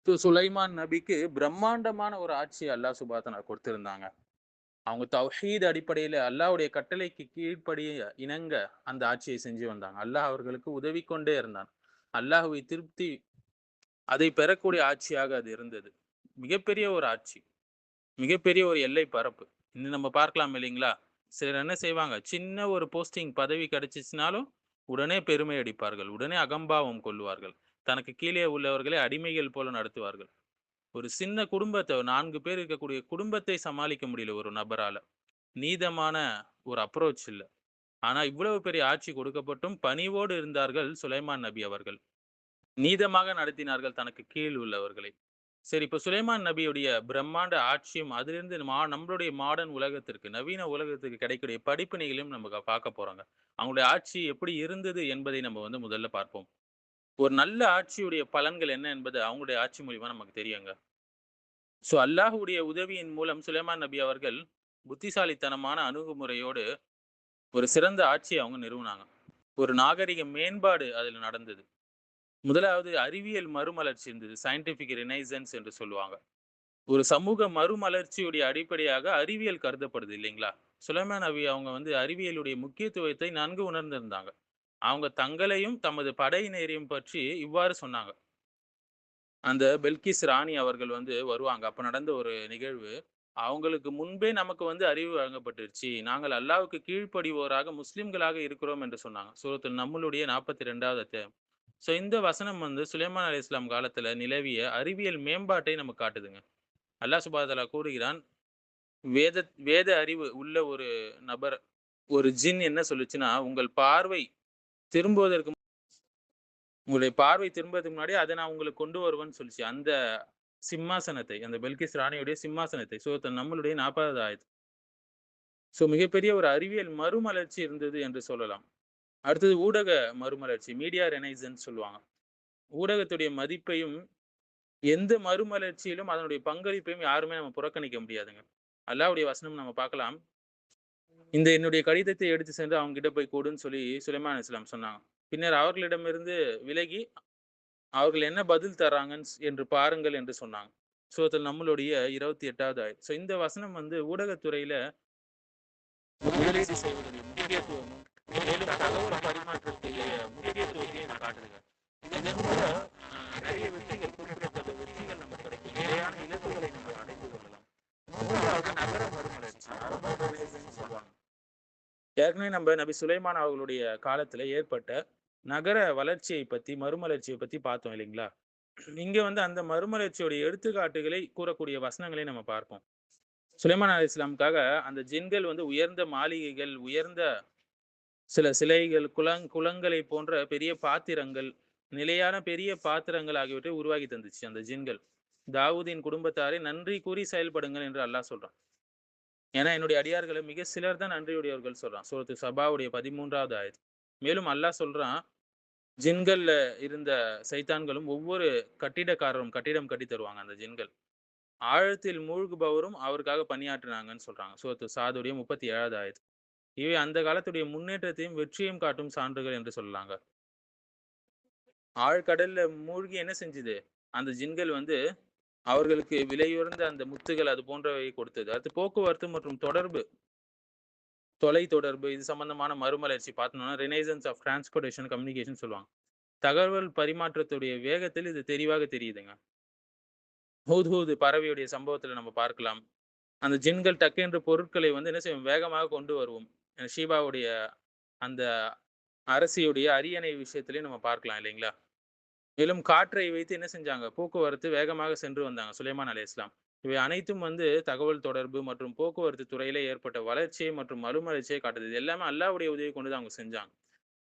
சுலைமான் நபிக்கு பிரம்மாண்டமான ஒரு ஆட்சி அல்லாஹ் சுப்ஹானஹு கொடுத்திருந்தாங்க. அவங்க தௌஹீத் அடிப்படையில அல்லாஹ்வுடைய கட்டளைக்கு கீழ்ப்படிய இணங்க அந்த ஆட்சியை செஞ்சு வந்தாங்க. அல்லாஹ் அவர்களுக்கு உதவி கொண்டே இருந்தான். அல்லாஹ்வை திருப்தி அதை பெறக்கூடிய ஆட்சியாக அது இருந்தது. மிகப்பெரிய ஒரு ஆட்சி. மிகப்பெரிய ஒரு எல்லை பரப்பு. இன்னும் நம்ம பார்க்கலாம் இல்லைங்களா? சிலர் என்ன செய்வாங்க, சின்ன ஒரு போஸ்டிங் பதவி கிடைச்சுச்சுனாலும், உடனே பெருமை அடிப்பார்கள். உடனே அகம்பாவம் கொள்வார்கள். தனக்கு கீழே உள்ளவர்களை அடிமைகள் போல நடத்துவார்கள். ஒரு சின்ன குடும்பத்த 4 பேர் இருக்கக்கூடிய குடும்பத்தை சமாளிக்க முடியல ஒரு நபரால. நீதமான ஒரு அப்ரோச் இல்ல. ஆனா இவ்வளவு பெரிய ஆட்சி கொடுக்கப்பட்டும் பணிவோடு இருந்தார்கள் சுலைமான் நபி அவர்கள். நீதமாக நடத்தினார்கள் தனக்கு கீழ் உள்ளவர்களை. சரி, இப்ப சுலைமான் நபியுடைய பிரம்மாண்ட ஆட்சியும், அதிலிருந்து நம்மளுடைய மாடர்ன் உலகத்திற்கு, நவீன உலகத்துக்கு கிடைக்கக்கூடிய படிப்பினைகளையும் நம்ம பார்க்க போறோங்க. அவங்களுடைய ஆட்சி எப்படி இருந்தது என்பதை நம்ம வந்து முதல்ல பார்ப்போம். ஒரு நல்ல ஆட்சியுடைய பலன்கள் என்ன என்பது அவங்களுடைய ஆட்சி மூலியமா நமக்கு தெரியுங்க. அல்லாஹ்வுடைய உதவியின் மூலம் சுலைமான் நபி அவர்கள் புத்திசாலித்தனமான அணுகுமுறையோடு ஒரு சிறந்த ஆட்சியை அவங்க நிறுவுனாங்க. ஒரு நாகரிக மேம்பாடு அதுல நடந்தது. முதலாவது அறிவியல் மறுமலர்ச்சி இருந்தது. சயன்டிஃபிக் ரினைசன்ஸ் என்று சொல்லுவாங்க. ஒரு சமூக மறுமலர்ச்சியுடைய அடிப்படையாக அறிவியல் கருதப்படுது இல்லைங்களா? சுலைமான் நபி அவங்க வந்து அறிவியலுடைய முக்கியத்துவத்தை நன்கு உணர்ந்திருந்தாங்க. அவங்க தங்களையும், தமது படையினரையும் பற்றி இவ்வாறு சொன்னாங்க. அந்த பெல்கிஸ் ராணி அவர்கள் வந்து வருவாங்க. அப்ப நடந்த ஒரு நிகழ்வு. அவங்களுக்கு முன்பே நமக்கு வந்து அறிவு வழங்கப்பட்டுருச்சு. நாங்கள் அல்லாஹ்வுக்கு கீழ்ப்படிவோராக முஸ்லிம்களாக இருக்கிறோம் என்று சொன்னாங்க. சூரத்துல் நம்லுடைய 42வது அத்தியாயம். இந்த வசனம் வந்து சுலைமான் அலைஹிஸ்ஸலாம் காலத்துல நிலவிய அறிவியல் மேம்பாட்டை நமக்கு காட்டுதுங்க. அல்லாஹ் சுப்ஹானஹு வ தஆலா கூறுகிறான், வேத வேத அறிவு உள்ள ஒரு நபர், ஒரு ஜின் என்ன சொல்லுச்சுன்னா, உங்களுடைய பார்வை திரும்புறதுக்கு முன்னாடி அத நான் உங்களுக்கு கொண்டு வருவேன்னு சொல்லுச்சு. அந்த சிம்மாசனத்தை, அந்த பெல்கிஸ் ராணியுடைய சிம்மாசனத்தை. சூரத்துல் நம்லுடைய 40வது ஆயத். மிகப்பெரிய ஒரு அறிவியல் மறுமலர்ச்சி இருந்தது என்று சொல்லலாம். அடுத்தது ஊடக மறுமலர்ச்சி. மீடியா ரெனைசன்ஸ் சொல்லுவாங்க. ஊடகத்துடைய மதிப்பையும், எந்த மறுமலர்ச்சியிலும் அதனுடைய பங்களிப்பையும் யாருமே நம்ம புறக்கணிக்க முடியாதுங்க. அல்லாஹ்வுடைய வசனம் நம்ம பார்க்கலாம். இந்த என்னுடைய கடிதத்தை எடுத்து சென்று அவங்க கிட்ட போய் குடுன்னு சொல்லி சுலைமான் அலைஹிஸ்ஸலாம் சொன்னாங்க. பின்னர் அவர்களிடமிருந்து விலகி, அவர்கள் என்ன பதில் தர்றாங்கன்னு என்று பாருங்கள் என்று சொன்னாங்க. சூரத்துல் நம்லுடைய 28வது ஆயத். இந்த வசனம் வந்து ஊடகத்துறையில முதலீடு செய்வதனுடைய முக்கியத்துவமும், மேலும் தகவல் பரிமாற்றத்துடைய முக்கியத்துவத்தையும் இது காட்டுதுங்க. இதன் மூலம் நிறைய வெற்றிகள், குறிப்பிடத்தக்க வெற்றிகள் நமக்கு கிடைக்கும். நிலையான இலக்குகளை நம்ம அடைந்து கொள்ளலாம். 3வது நகர மறுமலர்ச்சி. அர்பன் ரினைசன்ஸ்னு சொல்லுவாங்க. ஏற்கனவே நம்ம நபி சுலைமான் அவர்களுடைய காலத்துல ஏற்பட்ட நகர வளர்ச்சியை பத்தி, மறுமலர்ச்சியை பத்தி பார்த்தோம் இல்லைங்களா? இங்க வந்து அந்த மறுமலர்ச்சியுடைய எடுத்துக்காட்டுகளை கூறக்கூடிய வசனங்களை நம்ம பார்ப்போம். சுலைமான் அலைஹிஸ்ஸலாமுக்காக அந்த ஜின்கள் வந்து உயர்ந்த மாளிகைகள், உயர்ந்த சில சிலைகள், குளங்களை போன்ற பெரிய பாத்திரங்கள், நிலையான பெரிய பாத்திரங்கள் ஆகியவற்றை உருவாக்கி தந்துச்சு அந்த ஜின்கள். தாவூதின் குடும்பத்தாரை நன்றி கூறி செயல்படுங்கள் என்று அல்லாஹ் சொல்றான். ஏன்னா என்னுடைய அடியார்கள மிக சிலர் தான் நன்றியுடையவர்கள் சொல்றான். சூரத்து சபாவுடைய 13வது ஆயத். மேலும் அல்லாஹ் சொல்றான், ஜின்கள்ல இருந்த சைத்தான்களும் ஒவ்வொரு கட்டிடம் கட்டித் தருவாங்க அந்த ஜின்கள். ஆழத்தில் மூழ்குபவரும் அவருக்காக பணியாற்றினாங்கன்னு சொல்றாங்க. சூரத்து சாதுடைய 37வது ஆயத். இவை அந்த காலத்துடைய முன்னேற்றத்தையும், வெற்றியையும் காட்டும் சான்றுகள் என்று சொல்லலாங்க. ஆழ்கடல்ல மூழ்கி என்ன செஞ்சுது? அந்த ஜின்கள் வந்து அவர்களுக்கு விலையுயர்ந்த அந்த முத்துகள் அது போன்றவை கொடுத்தது. அடுத்து போக்குவரத்து மற்றும் தொடர்பு, தொலைத்தொடர்பு இது சம்பந்தமான மறுமலர்ச்சி பார்த்தோம்னா, ரினைசன்ஸ் ஆஃப் டிரான்ஸ்போர்டேஷன் கம்யூனிகேஷன் சொல்லுவாங்க. தகவல் பரிமாற்றத்துடைய வேகத்தில் இது தெளிவாக தெரியுதுங்க. ஹூத்ஹூத் பறவையுடைய சம்பவத்துல நம்ம பார்க்கலாம். அந்த ஜின்கள் டக்கென்று பொருட்களை வந்து என்ன செய்யும்? வேகமாக கொண்டு வருவோம். ஷீபாவுடைய அந்த அரசியுடைய அரியணை விஷயத்திலயும் நம்ம பார்க்கலாம் இல்லைங்களா? மேலும் காற்றை வைத்து என்ன செஞ்சாங்க? போக்குவரத்து வேகமாக சென்று வந்தாங்க சுலைமான் அலைஹிஸ்ஸலாம். இவை அனைத்தும் வந்து தகவல் தொடர்பு மற்றும் போக்குவரத்து துறையிலே ஏற்பட்ட வளர்ச்சியை மற்றும் மறுமலர்ச்சியை காட்டுது. இது எல்லாமே அல்லாஹ்வுடைய உதவிய கொண்டு தான் அவங்க செஞ்சாங்க.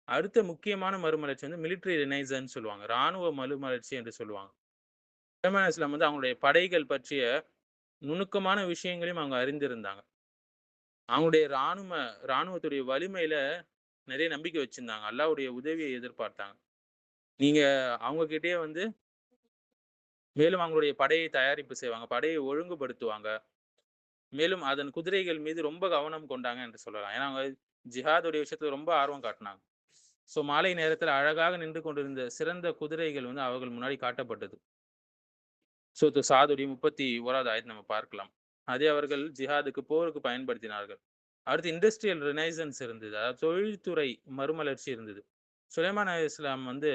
அடுத்த முக்கியமான மறுமலர்ச்சி வந்து மிலிட்டரி ரினைசன்ஸ் சொல்லுவாங்க. ராணுவ மறுமலர்ச்சி என்று சொல்லுவாங்க. சுலைமான் அலைஹிஸ்ஸலாம் வந்து அவங்களுடைய படைகள் பற்றிய நுணுக்கமான விஷயங்களையும் அவங்க அறிந்திருந்தாங்க. அவங்களுடைய ராணுவத்துடைய வலிமையில நிறைய நம்பிக்கை வச்சிருந்தாங்க. அல்லாஹ்வுடைய உதவியை எதிர்பார்த்தாங்க. நீங்க அவங்க கிட்டயே வந்து மேலும் அவங்களுடைய படையை தயாரிப்பு செய்வாங்க. படையை ஒழுங்குபடுத்துவாங்க. மேலும் அதன் குதிரைகள் மீது ரொம்ப கவனம் கொண்டாங்க என்று சொல்லலாம். ஏன்னா, அவங்க ஜிஹாதுடைய விஷயத்துல ரொம்ப ஆர்வம் காட்டுனாங்க. மாலை நேரத்துல அழகாக நின்று கொண்டிருந்த சிறந்த குதிரைகள் வந்து அவர்கள் முன்னாடி காட்டப்பட்டது. சூரத்து சாதுடைய 31வது ஆயத் நம்ம பார்க்கலாம். அதை அவர்கள் ஜிஹாதுக்கு போருக்கு பயன்படுத்தினார்கள். அடுத்து இண்டஸ்ட்ரியல் ரினைசன்ஸ் இருந்தது. அதாவது தொழில்துறை மறுமலர்ச்சி இருந்தது. சுலைமான் அலைஹிஸ்ஸலாம் வந்து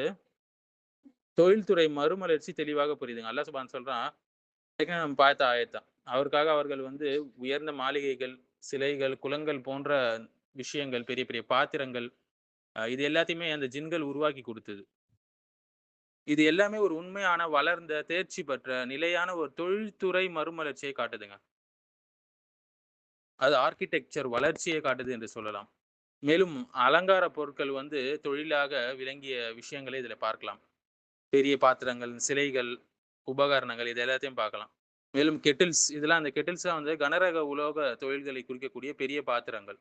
தொழில்துறை மறுமலர்ச்சி தெளிவாக புரியுதுங்க. அல்லாஹ் சுப்ஹானஹு சொல்றான், ஏற்கனவே நம்ம பார்த்த ஆயத் தான். அவருக்காக அவர்கள் வந்து உயர்ந்த மாளிகைகள், சிலைகள், குளங்கள் போன்ற விஷயங்கள், பெரிய பெரிய பாத்திரங்கள், இது எல்லாத்தையுமே அந்த ஜின்கள் உருவாக்கி குடுத்தது. இது எல்லாமே ஒரு உண்மையான, வளர்ந்த, தேர்ச்சி பெற்ற, நிலையான ஒரு தொழில்துறை மறுமலர்ச்சியை காட்டுதுங்க. அது ஆர்க்கிடெக்சர் வளர்ச்சியை காட்டுது என்று சொல்லலாம். மேலும் அலங்கார பொருட்கள் வந்து தொழிலாக விளங்கிய விஷயங்களை இதில பார்க்கலாம். பெரிய பாத்திரங்கள், சிலைகள், உபகரணங்கள் இது எல்லாத்தையும் பார்க்கலாம். மேலும் கெட்டில்ஸ் இதெல்லாம் அந்த கெட்டில்ஸ்லாம் வந்து கனரக உலோக தொழில்களை குறிக்கக்கூடிய பெரிய பாத்திரங்கள்.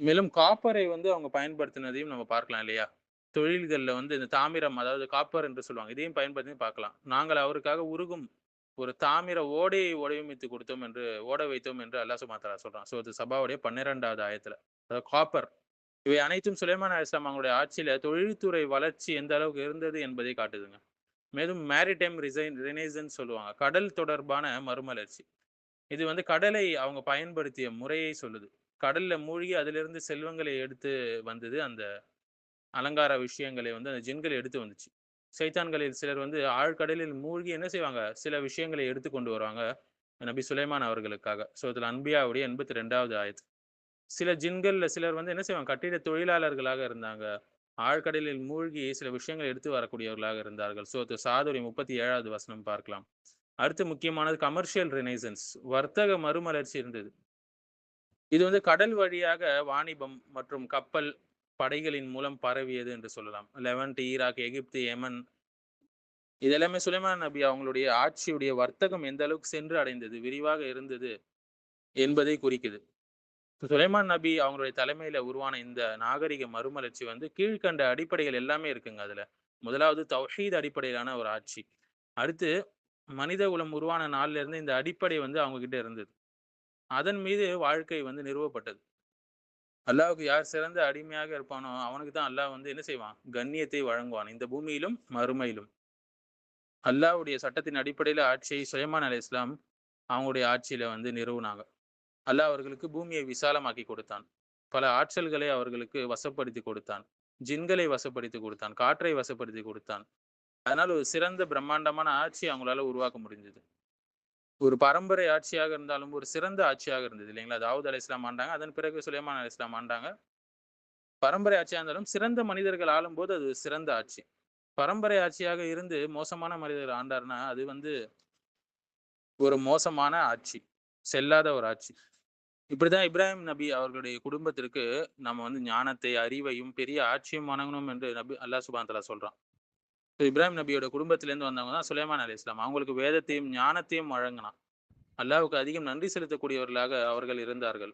மேலும் காப்பரை வந்து அவங்க பயன்படுத்தினதையும் நம்ம பார்க்கலாம் இல்லையா? தொழில்கள்ல வந்து இந்த தாமிரம் அதாவது காப்பர் என்று சொல்லுவாங்க. இதையும் பயன்படுத்தி பார்க்கலாம். நாங்கள் அவருக்காக உருகும் ஒரு தாமிர ஓடையை வடிவமைத்து கொடுத்தோம் என்று ஓட வைத்தோம் என்று அல்லாஹ் சுப்ஹானஹு வ தஆலா சொல்றான். சூரத்து சபாவுடைய 12வது ஆயத்துல. அதாவது காப்பர். இவை அனைத்தும் சுலைமான் அலைஹிஸ்ஸலாம் அவங்களுடைய ஆட்சியில தொழில்துறை வளர்ச்சி எந்த அளவுக்கு இருந்தது என்பதை காட்டுதுங்க. மேலும் மேரிடைம் ரினைசன்ஸ் சொல்லுவாங்க. கடல் தொடர்பான மறுமலர்ச்சி. இது வந்து கடலை அவங்க பயன்படுத்திய முறையை சொல்லுது. கடல்ல மூழ்கி அதிலிருந்து செல்வங்களை எடுத்து வந்தது. அந்த அலங்கார விஷயங்களை வந்து அந்த ஜின்கள் எடுத்து வந்துச்சு. சைத்தான்களில் சிலர் வந்து ஆழ்கடலில் மூழ்கி என்ன செய்வாங்க? சில விஷயங்களை எடுத்து கொண்டு வருவாங்க. நபி சுலைமான் அவர்களுக்காக. சூரத்துல் அன்பியாவுடைய 82வது ஆயத். சில ஜின்கள்ல சிலர் வந்து என்ன செய்வாங்க? கட்டிட தொழிலாளர்களாக இருந்தாங்க. ஆழ்கடலில் மூழ்கி சில விஷயங்களை எடுத்து வரக்கூடியவர்களாக இருந்தார்கள். சூரத்து சாதுடைய 37வது வசனம் பார்க்கலாம். அடுத்து முக்கியமானது கமர்ஷியல் ரினைசன்ஸ். வர்த்தக மறுமலர்ச்சி இருந்தது. இது வந்து கடல் வழியாக வாணிபம் மற்றும் கப்பல், படைகளின் மூலம் பரவியது என்று சொல்லலாம். லெவன்ட், ஈராக், எகிப்து, யெமன் இது எல்லாமே சுலைமான் நபி அவங்களுடைய ஆட்சியுடைய வர்த்தகம் எந்த அளவுக்கு சென்று அடைந்தது, விரிவாக இருந்தது என்பதை குறிக்குது. சுலைமான் நபி அவங்களுடைய தலைமையில உருவான இந்த நாகரிக மறுமலர்ச்சி வந்து கீழ்க்கண்ட அடிப்படைகள் எல்லாமே இருக்குங்க அதுல. முதலாவது தௌஹீத் அடிப்படையிலான ஒரு ஆட்சி. அடுத்து மனித குலம் உருவான நாள்ல இருந்து இந்த அடிப்படை வந்து அவங்க கிட்ட இருந்தது. அதன் மீது வாழ்க்கை வந்து நிறுவப்பட்டது. அல்லாஹ்வுக்கு யார் சிறந்த அடிமையாக இருப்பானோ, அவனுக்கு தான் அல்லாஹ் வந்து என்ன செய்வான்? கண்ணியத்தை வழங்குவான். இந்த பூமியிலும், மறுமையிலும். அல்லாஹ்வுடைய சட்டத்தின் அடிப்படையில ஆட்சியை சுலைமான் அலைஹிஸ்ஸலாம் அவங்களுடைய ஆட்சியில வந்து நிறுவுனாங்க. அல்லாஹ் அவர்களுக்கு பூமியை விசாலமாக்கி கொடுத்தான். பல ஆற்றல்களை அவர்களுக்கு வசப்படுத்தி கொடுத்தான். ஜின்களை வசப்படுத்தி கொடுத்தான். காற்றை வசப்படுத்தி கொடுத்தான். அதனால ஒரு சிறந்த பிரம்மாண்டமான ஆட்சி அவங்களால உருவாக்க முடிஞ்சது. ஒரு பரம்பரை ஆட்சியாக இருந்தாலும், ஒரு சிறந்த ஆட்சியாக இருந்தது இல்லைங்களா? தாவூத் அலைஹிஸ்ஸலாம் ஆண்டாங்க. அதன் பிறகு சுலைமான் அலைஹிஸ்ஸலாம் ஆண்டாங்க. பரம்பரை ஆட்சியா இருந்தாலும் சிறந்த மனிதர்கள் ஆளும்போது அது சிறந்த ஆட்சி. பரம்பரை ஆட்சியாக இருந்து மோசமான மனிதர்கள் ஆண்டார்னா, அது வந்து ஒரு மோசமான ஆட்சி. செல்லாத ஒரு ஆட்சி. இப்படிதான் இப்ராஹிம் நபி அவர்களுடைய குடும்பத்திற்கு நம்ம வந்து ஞானத்தை, அறிவையும், பெரிய ஆட்சியும் வழங்கணும் என்று அல்லாஹ் சுப்ஹானஹு வ தஆலா சொல்றான். இப்ராஹிம் நபியோட குடும்பத்திலேருந்து வந்தவங்க தான் சுலைமான் அலைஹிஸ்ஸலாம். அவங்களுக்கு வேதத்தையும், ஞானத்தையும் வழங்கினான். அல்லாஹ்வுக்கு அதிகம் நன்றி செலுத்தக்கூடியவர்களாக அவர்கள் இருந்தார்கள்.